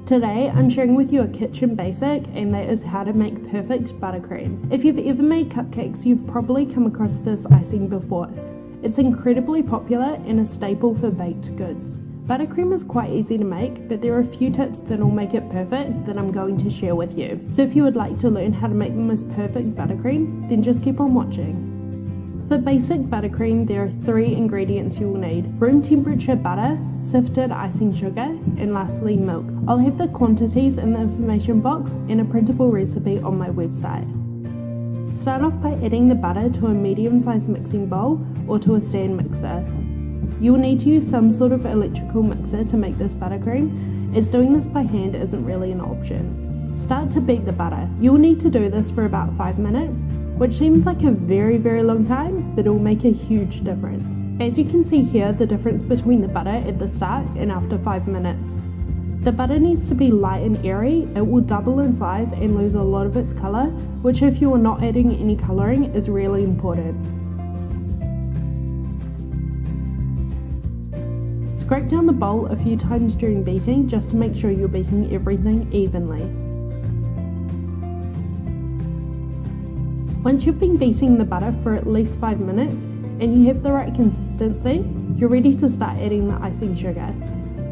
Today I'm sharing with you a kitchen basic, and that is how to make perfect buttercream. If you've ever made cupcakes, you've probably come across this icing before. It's incredibly popular and a staple for baked goods. Buttercream is quite easy to make, but there are a few tips that will make it perfect that I'm going to share with you. So if you would like to learn how to make the most perfect buttercream, then just keep on watching. For basic buttercream, there are 3 ingredients you will need: room temperature butter, sifted icing sugar, and lastly milk. I'll have the quantities in the information box and a printable recipe on my website. Start off by adding the butter to a medium-sized mixing bowl or to a stand mixer. You will need to use some sort of electrical mixer to make this buttercream, as doing this by hand isn't really an option. Start to beat the butter. You will need to do this for about 5 minutes, which seems like a very long time, but it will make a huge difference. As you can see here, the difference between the butter at the start and after 5 minutes. The butter needs to be light and airy. It will double in size and lose a lot of its colour, which if you are not adding any colouring is really important. Scrape down the bowl a few times during beating just to make sure you're beating everything evenly. Once you've been beating the butter for at least 5 minutes and you have the right consistency, you're ready to start adding the icing sugar.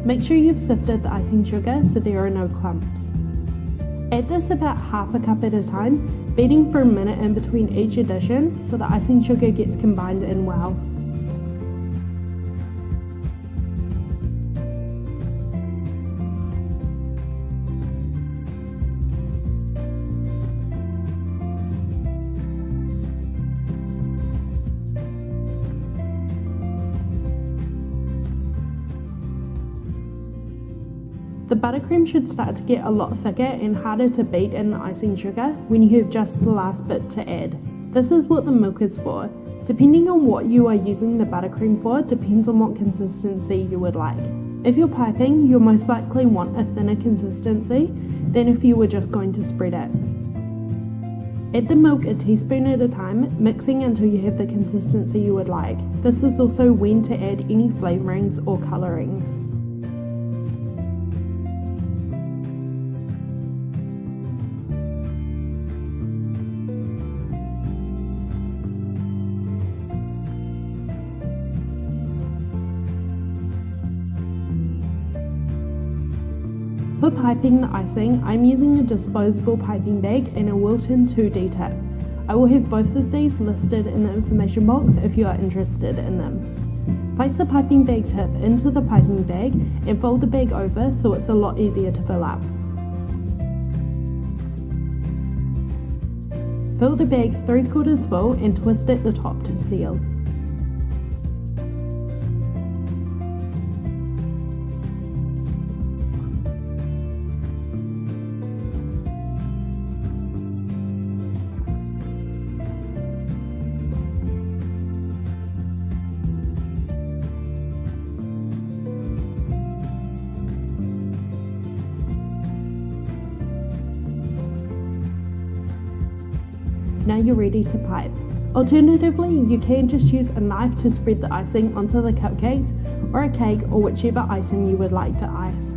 Make sure you've sifted the icing sugar so there are no clumps. Add this about half a cup at a time, beating for a minute in between each addition so the icing sugar gets combined in well. The buttercream should start to get a lot thicker and harder to beat in the icing sugar when you have just the last bit to add. This is what the milk is for. Depending on what you are using the buttercream for depends on what consistency you would like. If you're piping, you'll most likely want a thinner consistency than if you were just going to spread it. Add the milk a teaspoon at a time, mixing until you have the consistency you would like. This is also when to add any flavourings or colourings. For piping the icing, I'm using a disposable piping bag and a Wilton 2D tip. I will have both of these listed in the information box if you are interested in them. Place the piping bag tip into the piping bag and fold the bag over so it's a lot easier to fill up. Fill the bag 3/4 full and twist at the top to seal. Now you're ready to pipe. Alternatively, you can just use a knife to spread the icing onto the cupcakes or a cake or whichever item you would like to ice.